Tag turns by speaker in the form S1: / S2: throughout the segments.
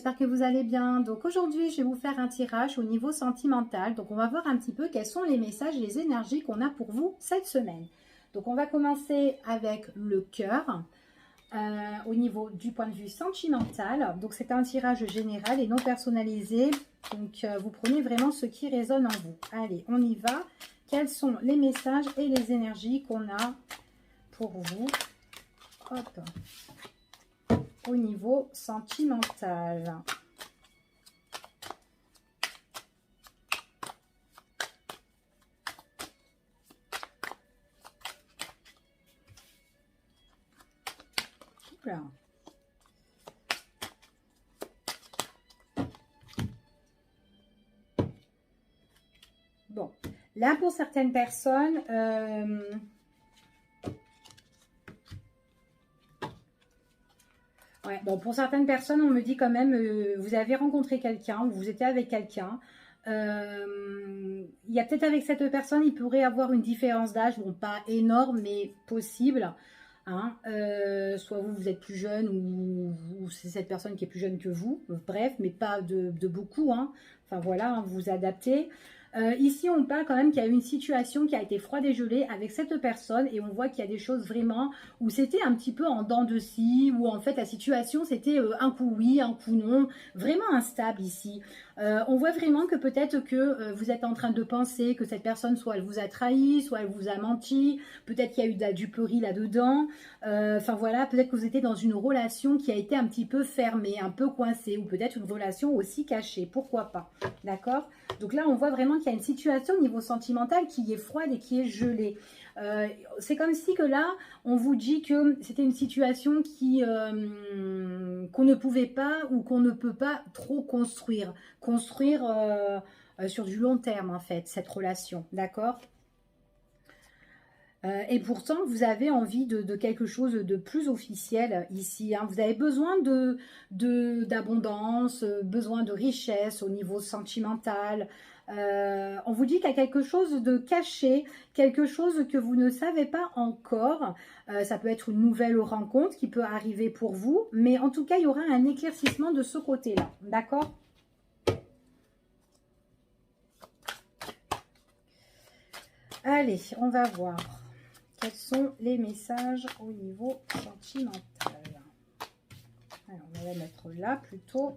S1: j'espère que vous allez bien. Donc aujourd'hui, je vais vous faire un tirage au niveau sentimental. Donc on va voir un petit peu quels sont les messages et les énergies qu'on a pour vous cette semaine. Donc on va commencer avec le cœur au niveau du point de vue sentimental. Donc c'est un tirage général et non personnalisé. Donc vous prenez vraiment ce qui résonne en vous. Allez, on y va. Quels sont les messages et les énergies qu'on a pour vous? Hop. Au niveau sentimental. Oula. Bon, là pour certaines personnes, ouais, bon, pour certaines personnes, on me dit quand même, vous avez rencontré quelqu'un, ou vous étiez avec quelqu'un. Il y a peut-être avec cette personne, il pourrait avoir une différence d'âge, bon, pas énorme, mais possible. Hein. Soit vous, vous êtes plus jeune, ou c'est cette personne qui est plus jeune que vous. Bref, mais pas de beaucoup. Hein. Enfin voilà, hein, vous vous adaptez. Ici, on parle quand même qu'il y a eu une situation qui a été froide et gelée avec cette personne et on voit qu'il y a des choses vraiment où c'était un petit peu en dents de scie, où en fait la situation c'était un coup oui, un coup non, vraiment instable ici. On voit vraiment que peut-être que vous êtes en train de penser que cette personne, soit elle vous a trahi, soit elle vous a menti, peut-être qu'il y a eu de la duperie là-dedans. Enfin voilà, peut-être que vous étiez dans une relation qui a été un petit peu fermée, un peu coincée, ou peut-être une relation aussi cachée, pourquoi pas, d'accord? Donc là, on voit vraiment qu'il y a une situation au niveau sentimental qui est froide et qui est gelée. C'est comme si que là, on vous dit que c'était une situation qui qu'on ne pouvait pas ou qu'on ne peut pas trop construire. Construire sur du long terme, en fait, cette relation, d'accord? Et pourtant, vous avez envie de quelque chose de plus officiel ici. Hein. Vous avez besoin d'abondance, besoin de richesse au niveau sentimental. On vous dit qu'il y a quelque chose de caché, quelque chose que vous ne savez pas encore. Ça peut être une nouvelle rencontre qui peut arriver pour vous. Mais en tout cas, il y aura un éclaircissement de ce côté-là. D'accord ? Allez, on va voir. Quels sont les messages au niveau sentimental? Alors, on va la mettre là plutôt.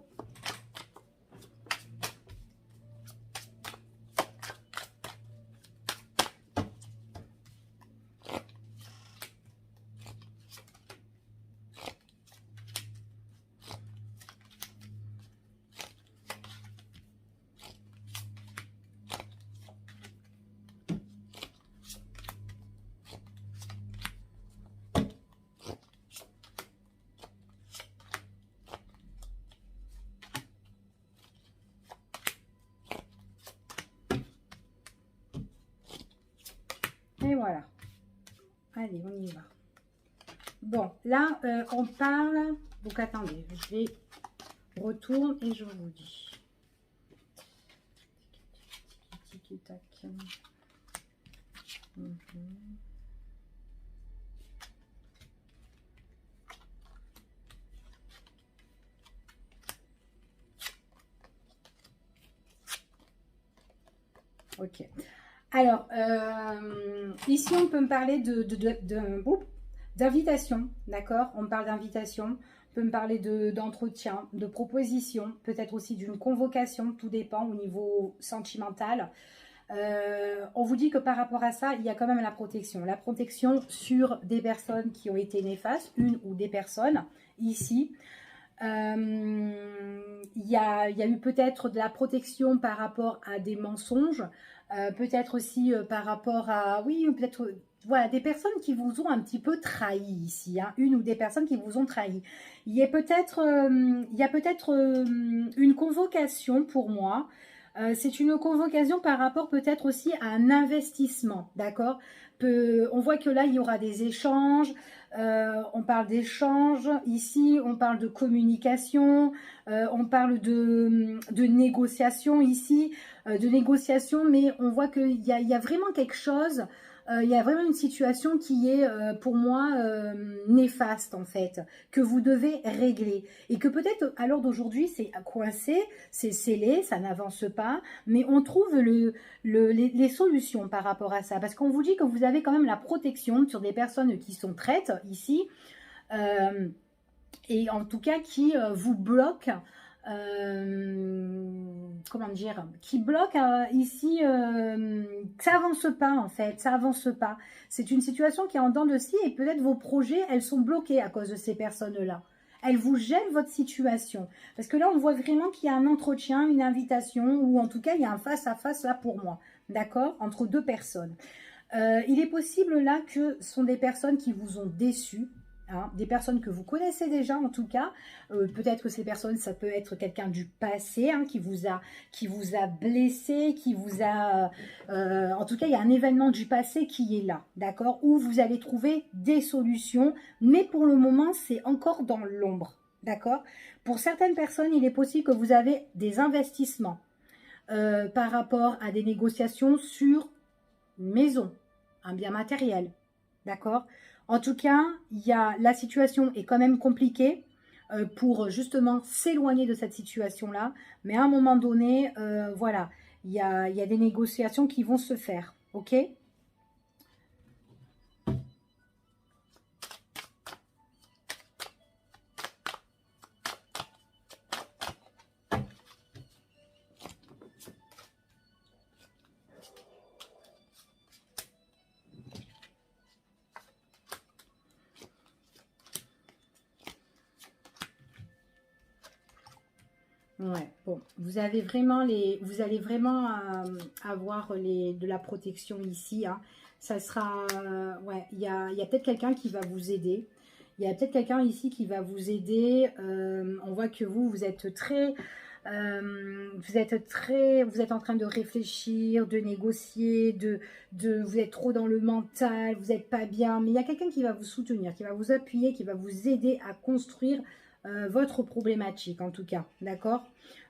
S1: Et voilà. Allez, on y va. Bon, là, on parle... Donc, attendez, je vais retourne et je vous dis. Tic-tac. Ok. Alors, ici, on peut me parler d'invitation, d'accord? On parle d'invitation, on peut me parler d'entretien, de proposition, peut-être aussi d'une convocation, tout dépend au niveau sentimental. On vous dit que par rapport à ça, il y a quand même la protection. La protection sur des personnes qui ont été néfastes, une ou des personnes, ici. Il y a eu peut-être de la protection par rapport à des mensonges, peut-être aussi par rapport à, oui, peut-être, voilà, des personnes qui vous ont un petit peu trahi ici, hein, une ou des personnes qui vous ont trahi. Il y a peut-être une convocation pour moi. C'est une convocation par rapport peut-être aussi à un investissement, d'accord? On voit que là, il y aura des échanges, on parle d'échanges, ici, on parle de communication, on parle de négociation ici, de négociation, mais on voit qu'il y a vraiment quelque chose il y a vraiment une situation qui est pour moi néfaste en fait, que vous devez régler. Et que peut-être à l'heure d'aujourd'hui c'est coincé, c'est scellé, ça n'avance pas, mais on trouve les solutions par rapport à ça. Parce qu'on vous dit que vous avez quand même la protection sur des personnes qui sont traites ici, euh, et en tout cas qui vous bloquent. Comment dire, qui bloque ici, ça avance pas en fait, ça avance pas. C'est une situation qui est en dents de scie et peut-être vos projets, elles sont bloquées à cause de ces personnes-là. Elles vous gênent votre situation. Parce que là, on voit vraiment qu'il y a un entretien, une invitation, ou en tout cas, il y a un face-à-face là pour moi, d'accord, entre deux personnes. Il est possible là que ce sont des personnes qui vous ont déçu, hein, des personnes que vous connaissez déjà en tout cas. Peut-être que ces personnes, ça peut être quelqu'un du passé, hein, qui vous a blessé, qui vous a... en tout cas, il y a un événement du passé qui est là, d'accord, où vous allez trouver des solutions, mais pour le moment, c'est encore dans l'ombre, d'accord. Pour certaines personnes, il est possible que vous avez des investissements par rapport à des négociations sur une maison, un bien matériel, d'accord. En tout cas, la situation est quand même compliquée pour justement s'éloigner de cette situation-là, mais à un moment donné, voilà, il y a des négociations qui vont se faire, ok. Ouais, bon, vous allez vraiment avoir de la protection ici, hein. Ça sera, ouais, il y a peut-être quelqu'un qui va vous aider. Il y a peut-être quelqu'un ici qui va vous aider. On voit que vous êtes très, vous êtes en train de réfléchir, de négocier, vous êtes trop dans le mental, vous n'êtes pas bien. Mais il y a quelqu'un qui va vous soutenir, qui va vous appuyer, qui va vous aider à construire votre problématique en tout cas, d'accord.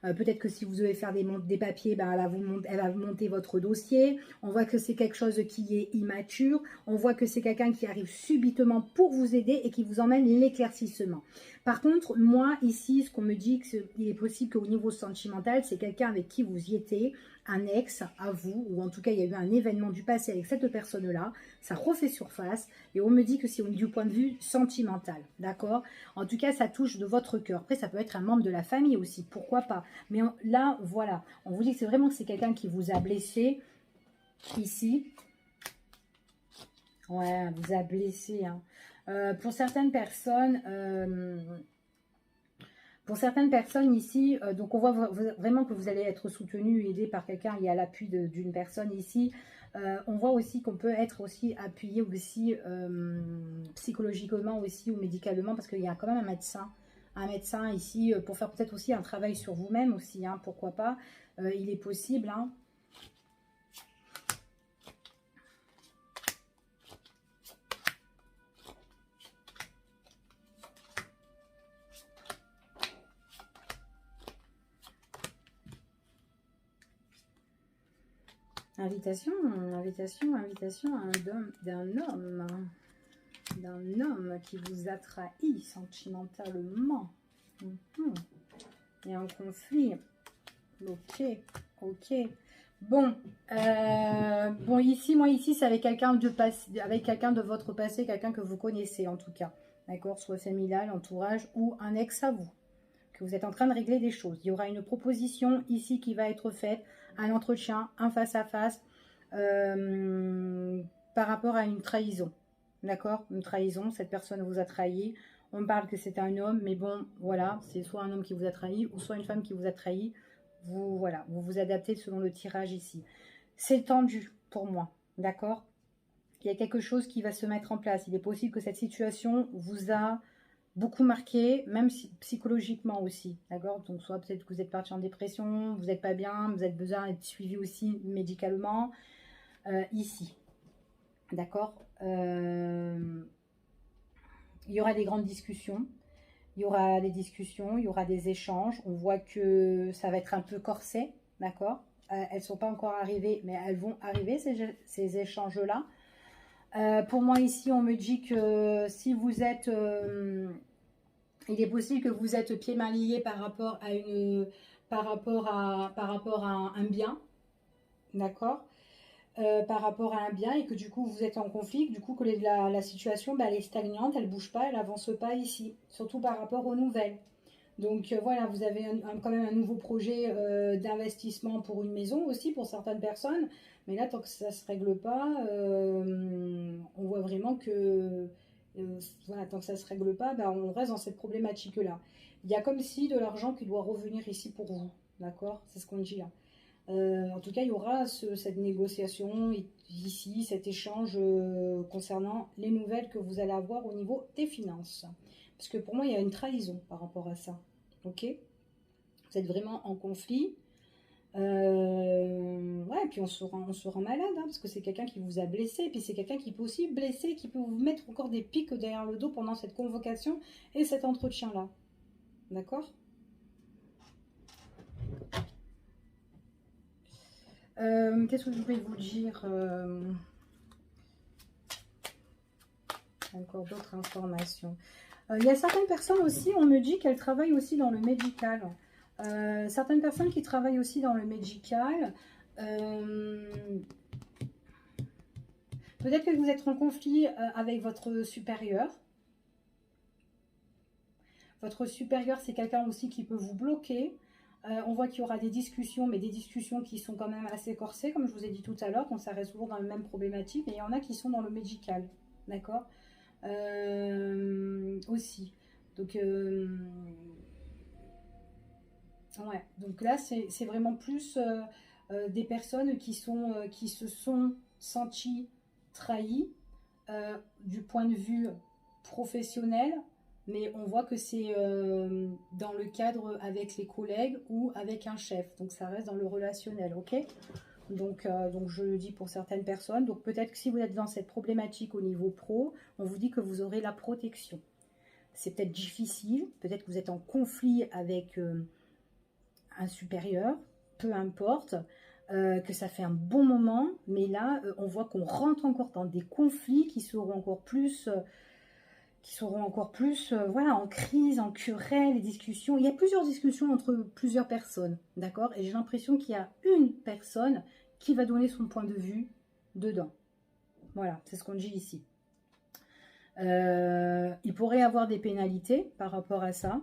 S1: Peut-être que si vous devez faire des papiers, ben, elle va vous monter votre dossier. On voit que c'est quelque chose qui est immature. On voit que c'est quelqu'un qui arrive subitement pour vous aider et qui vous emmène l'éclaircissement. Par contre, moi, ici, ce qu'on me dit, qu'il est possible qu'au niveau sentimental, c'est quelqu'un avec qui vous y étiez, un ex à vous, ou en tout cas, il y a eu un événement du passé avec cette personne-là. Ça refait surface et on me dit que c'est du point de vue sentimental, d'accord. En tout cas, ça touche de votre cœur. Après, ça peut être un membre de la famille aussi, pourquoi pas. Mais là, voilà, on vous dit que c'est vraiment que c'est quelqu'un qui vous a blessé ici. Ouais, vous a blessé, hein. Pour certaines personnes, ici, donc on voit vraiment que vous allez être soutenu, aidé par quelqu'un, il y a l'appui d'une personne ici. On voit aussi qu'on peut être aussi appuyé aussi psychologiquement aussi ou médicalement, parce qu'il y a quand même un médecin ici pour faire peut-être aussi un travail sur vous-même aussi, hein, pourquoi pas. Il est possible, hein. Invitation d'un homme qui vous a trahi sentimentalement. Il y a un conflit. Ok, ok. Bon, bon ici, moi ici, c'est avec quelqu'un de votre passé, quelqu'un que vous connaissez en tout cas, d'accord, soit familial, entourage ou un ex à vous, que vous êtes en train de régler des choses. Il y aura une proposition ici qui va être faite, un entretien, un face-à-face, par rapport à une trahison, d'accord, une trahison, cette personne vous a trahi. On me parle que c'est un homme, mais bon, voilà, c'est soit un homme qui vous a trahi ou soit une femme qui vous a trahi. Voilà, vous vous adaptez selon le tirage ici. C'est tendu pour moi, d'accord. Il y a quelque chose qui va se mettre en place. Il est possible que cette situation vous a beaucoup marqué, même psychologiquement aussi, d'accord. Donc soit peut-être que vous êtes parti en dépression, vous n'êtes pas bien, vous avez besoin d'être suivi aussi médicalement, ici, d'accord. Il y aura des grandes discussions. Il y aura des discussions, il y aura des échanges. On voit que ça va être un peu corsé, d'accord. Elles ne sont pas encore arrivées, mais elles vont arriver, ces échanges-là. Pour moi, ici, on me dit que si vous êtes... il est possible que vous êtes pieds-mains liés par rapport à un bien, d'accord, par rapport à un bien, et que du coup vous êtes en conflit, du coup que la situation elle est stagnante, elle bouge pas, elle avance pas ici, surtout par rapport aux nouvelles. Donc voilà, vous avez quand même un nouveau projet d'investissement pour une maison aussi pour certaines personnes, mais là tant que ça se règle pas, on voit vraiment que voilà, tant que ça se règle pas, ben, on reste dans cette problématique là. Il y a comme si de l'argent qui doit revenir ici pour vous, d'accord? C'est ce qu'on dit là. En tout cas, il y aura cette négociation ici, cet échange concernant les nouvelles que vous allez avoir au niveau des finances. Parce que pour moi, il y a une trahison par rapport à ça. Ok? Vous êtes vraiment en conflit. Ouais, et puis on se rend malade, hein, parce que c'est quelqu'un qui vous a blessé, et puis c'est quelqu'un qui peut aussi blesser, qui peut vous mettre encore des pics derrière le dos pendant cette convocation et cet entretien-là. D'accord? Qu'est-ce que je voulais vous dire encore d'autres informations. Il y a certaines personnes aussi, on me dit qu'elles travaillent aussi dans le médical. Certaines personnes qui travaillent aussi dans le médical. Peut-être que vous êtes en conflit avec votre supérieur. Votre supérieur, c'est quelqu'un aussi qui peut vous bloquer. On voit qu'il y aura des discussions, mais des discussions qui sont quand même assez corsées, comme je vous ai dit tout à l'heure, qu'on ça reste toujours dans la même problématique, mais il y en a qui sont dans le médical, d'accord, aussi. Donc, ouais. Donc là, c'est vraiment plus des personnes qui se sont senties trahies du point de vue professionnel, mais on voit que c'est dans le cadre avec les collègues ou avec un chef. Donc ça reste dans le relationnel, ok? Donc je le dis pour certaines personnes. Donc peut-être que si vous êtes dans cette problématique au niveau pro, on vous dit que vous aurez la protection. C'est peut-être difficile, peut-être que vous êtes en conflit avec un supérieur, peu importe, que ça fait un bon moment, mais là, on voit qu'on rentre encore dans des conflits qui seront encore plus... voilà, en crise, en querelle, les discussions. Il y a plusieurs discussions entre plusieurs personnes, d'accord? Et j'ai l'impression qu'il y a une personne qui va donner son point de vue dedans. Voilà, c'est ce qu'on dit ici. Il pourrait avoir des pénalités par rapport à ça,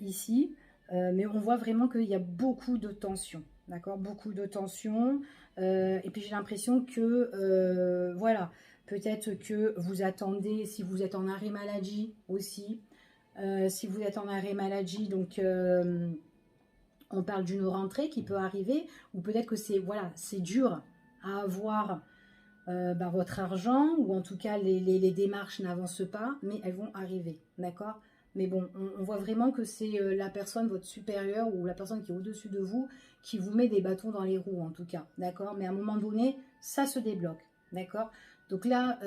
S1: ici, mais on voit vraiment qu'il y a beaucoup de tensions, d'accord? Beaucoup de tensions, et puis j'ai l'impression que, voilà, peut-être que vous attendez, si vous êtes en arrêt maladie aussi, si vous êtes en arrêt maladie, donc on parle d'une rentrée qui peut arriver, ou peut-être que c'est voilà, c'est dur à avoir votre argent, ou en tout cas les démarches n'avancent pas, mais elles vont arriver, d'accord? Mais bon, on voit vraiment que c'est la personne, votre supérieur, ou la personne qui est au-dessus de vous, qui vous met des bâtons dans les roues, en tout cas, d'accord? Mais à un moment donné, ça se débloque, d'accord? Donc là,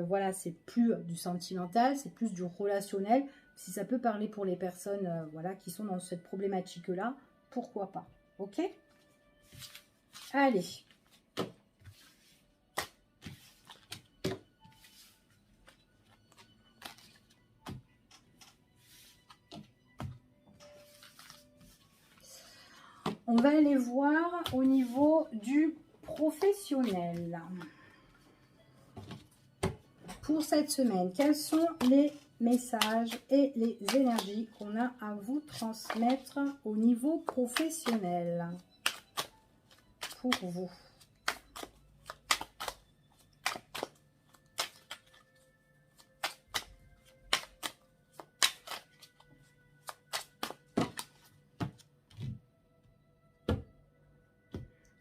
S1: voilà, c'est plus du sentimental, c'est plus du relationnel. Si ça peut parler pour les personnes voilà, qui sont dans cette problématique-là, pourquoi pas, ok? Allez. On va aller voir au niveau du professionnel. Pour cette semaine, quels sont les messages et les énergies qu'on a à vous transmettre au niveau professionnel pour vous?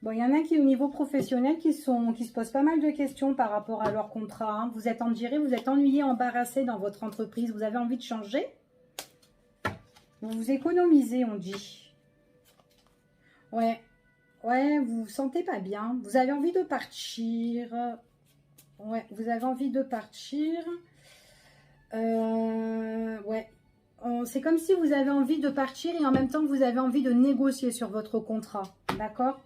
S1: Bon, il y en a qui, au niveau professionnel, qui se posent pas mal de questions par rapport à leur contrat. Hein. Vous êtes vous êtes ennuyé, embarrassé dans votre entreprise. Vous avez envie de changer. Vous vous économisez, on dit. Ouais, vous vous sentez pas bien. Vous avez envie de partir. Ouais, vous avez envie de partir. Ouais. C'est comme si vous avez envie de partir et en même temps, vous avez envie de négocier sur votre contrat. D'accord ?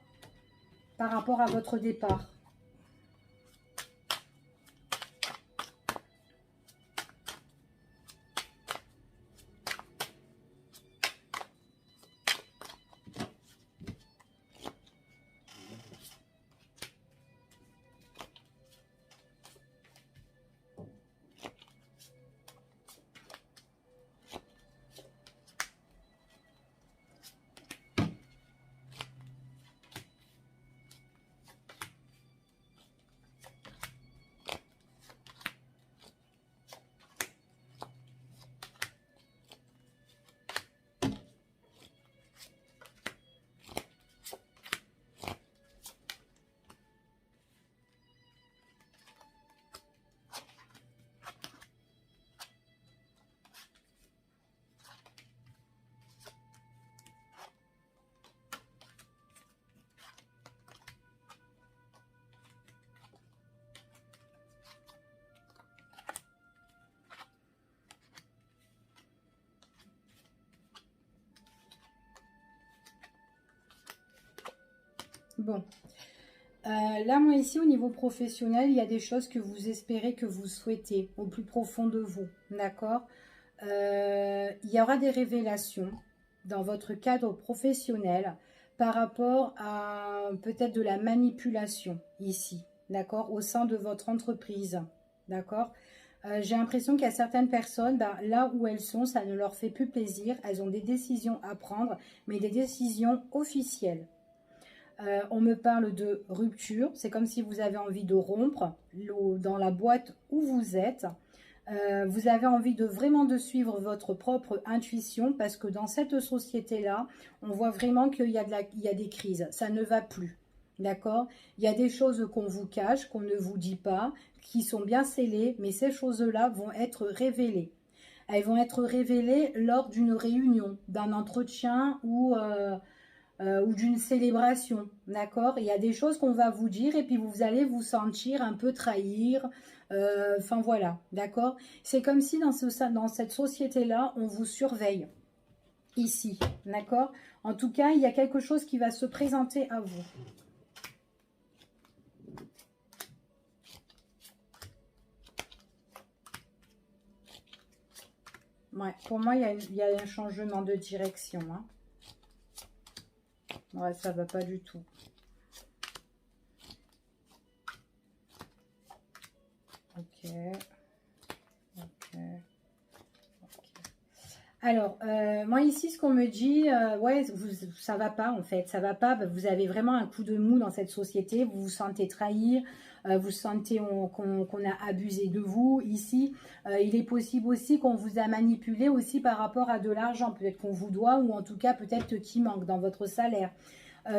S1: Par rapport à votre départ. Bon. Là, moi, ici, au niveau professionnel, il y a des choses que vous espérez, que vous souhaitez, au plus profond de vous, d'accord? Il y aura des révélations dans votre cadre professionnel par rapport à peut-être de la manipulation, ici, d'accord? Au sein de votre entreprise, d'accord? J'ai l'impression qu'il y a certaines personnes, ben, là où elles sont, ça ne leur fait plus plaisir. Elles ont des décisions à prendre, mais des décisions officielles. On me parle de rupture. C'est comme si vous avez envie de rompre dans la boîte où vous êtes. Vous avez envie de vraiment de suivre votre propre intuition parce que dans cette société-là, on voit vraiment qu'il y a il y a des crises. Ça ne va plus. D'accord? Il y a des choses qu'on vous cache, qu'on ne vous dit pas, qui sont bien scellées, mais ces choses-là vont être révélées. Elles vont être révélées lors d'une réunion, d'un entretien ou d'une célébration, d'accord? Il y a des choses qu'on va vous dire et puis vous allez vous sentir un peu trahir, enfin voilà, d'accord? C'est comme si dans cette société-là, on vous surveille, ici, d'accord? En tout cas, il y a quelque chose qui va se présenter à vous. Ouais, pour moi, il y a un changement de direction, hein. Ouais, ça va pas du tout. Ok. Ok. Alors, moi ici, ce qu'on me dit, ouais, ça va pas en fait, ça va pas. Vous avez vraiment un coup de mou dans cette société, vous vous sentez trahir, vous sentez qu'on a abusé de vous ici. Il est possible aussi qu'on vous a manipulé aussi par rapport à de l'argent, peut-être qu'on vous doit ou en tout cas peut-être qu'il manque dans votre salaire.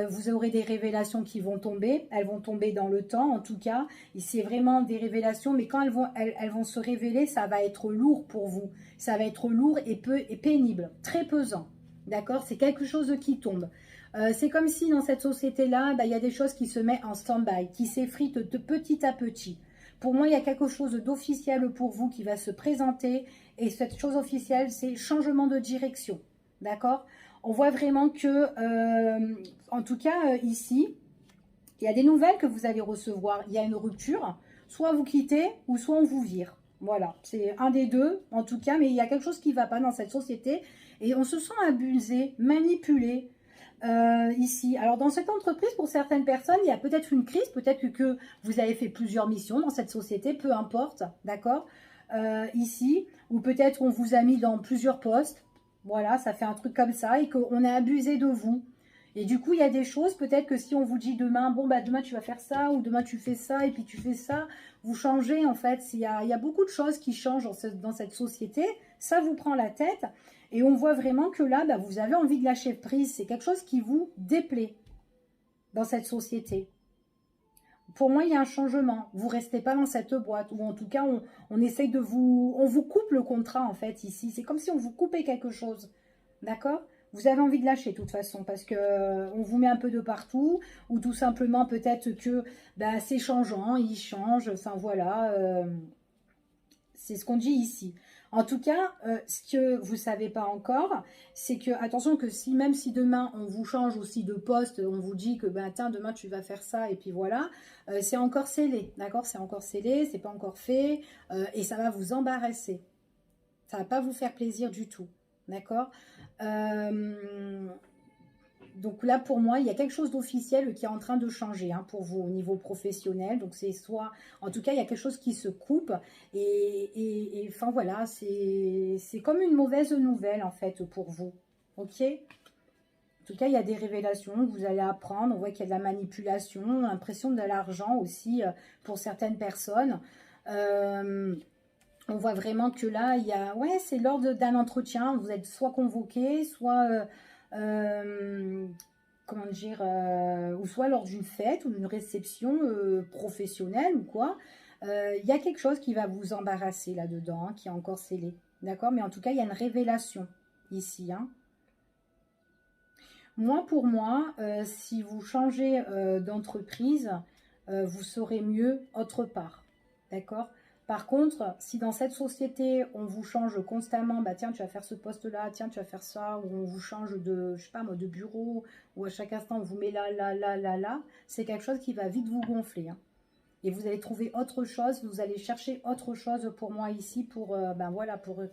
S1: Vous aurez des révélations qui vont tomber, elles vont tomber dans le temps en tout cas, c'est vraiment des révélations, mais quand elles vont se révéler, ça va être lourd pour vous, ça va être lourd et pénible, très pesant, d'accord? C'est quelque chose qui tombe. C'est comme si dans cette société-là, bah, il y a des choses qui se mettent en stand-by, qui s'effritent de petit à petit. Pour moi, il y a quelque chose d'officiel pour vous qui va se présenter, et cette chose officielle, c'est changement de direction, d'accord? On voit vraiment que, en tout cas, ici, il y a des nouvelles que vous allez recevoir. Il y a une rupture. Soit vous quittez ou soit on vous vire. Voilà, c'est un des deux, en tout cas. Mais il y a quelque chose qui ne va pas dans cette société. Et on se sent abusé, manipulé ici. Alors, dans cette entreprise, pour certaines personnes, il y a peut-être une crise. Peut-être que vous avez fait plusieurs missions dans cette société. Peu importe, d'accord, ici. Ou peut-être on vous a mis dans plusieurs postes. Voilà, ça fait un truc comme ça et qu'on a abusé de vous. Et du coup, il y a des choses, peut-être que si on vous dit demain, bon, bah demain tu vas faire ça, ou demain tu fais ça, et puis tu fais ça, vous changez en fait. Il y a beaucoup de choses qui changent dans cette société, ça vous prend la tête, et on voit vraiment que là, bah, vous avez envie de lâcher prise. C'est quelque chose qui vous déplaît dans cette société. Pour moi, il y a un changement. Vous ne restez pas dans cette boîte, ou en tout cas, on essaye de vous... On vous coupe le contrat, en fait, ici. C'est comme si on vous coupait quelque chose. D'accord? Vous avez envie de lâcher, de toute façon, parce que on vous met un peu de partout, ou tout simplement, peut-être que bah, c'est changeant, il change, enfin voilà. C'est ce qu'on dit ici. En tout cas, ce que vous ne savez pas encore, c'est que, attention, que si même si demain on vous change aussi de poste, on vous dit que ben, tiens, demain tu vas faire ça, et puis voilà, c'est encore scellé, d'accord? C'est encore scellé, c'est pas encore fait, et ça va vous embarrasser. Ça va pas vous faire plaisir du tout, d'accord? Donc là, pour moi, il y a quelque chose d'officiel qui est en train de changer hein, pour vous au niveau professionnel. Donc c'est soit, en tout cas, il y a quelque chose qui se coupe. Et enfin voilà, c'est comme une mauvaise nouvelle en fait pour vous. Ok? En tout cas, il y a des révélations que vous allez apprendre. On voit qu'il y a de la manipulation, l'impression de l'argent aussi pour certaines personnes. On voit vraiment que là, il y a, ouais, c'est lors d'un entretien. Vous êtes soit convoqué, soit comment dire, ou soit lors d'une fête ou d'une réception professionnelle ou quoi, il y a quelque chose qui va vous embarrasser là-dedans, hein, qui est encore scellé. D'accord? Mais en tout cas, il y a une révélation ici. Hein. Moi, pour moi, si vous changez d'entreprise, vous saurez mieux autre part. D'accord? Par contre, si dans cette société, on vous change constamment, bah tiens, tu vas faire ce poste-là, tiens, tu vas faire ça, ou on vous change de, je sais pas moi, de bureau, ou à chaque instant, on vous met là, là, là, là, là, c'est quelque chose qui va vite vous gonfler, hein. Et vous allez trouver autre chose, vous allez chercher autre chose pour moi ici, ben voilà, pour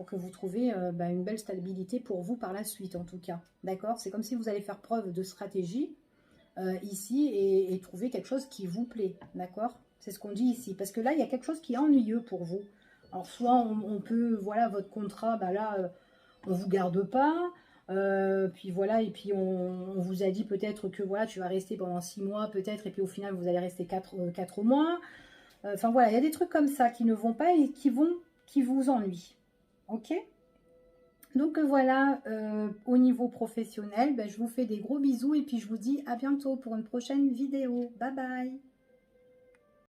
S1: que vous trouviez ben une belle stabilité pour vous par la suite, en tout cas. D'accord? C'est comme si vous allez faire preuve de stratégie ici et trouver quelque chose qui vous plaît. D'accord? C'est ce qu'on dit ici. Parce que là, il y a quelque chose qui est ennuyeux pour vous. Alors, soit on peut, voilà, votre contrat, ben là, on ne vous garde pas. Puis voilà, et puis on vous a dit peut-être que voilà, tu vas rester pendant 6 mois, peut-être, et puis au final, vous allez rester 4 mois. Enfin voilà, il y a des trucs comme ça qui ne vont pas et qui vous ennuient. Ok? Donc voilà, au niveau professionnel, ben, je vous fais des gros bisous et puis je vous dis à bientôt pour une prochaine vidéo. Bye bye!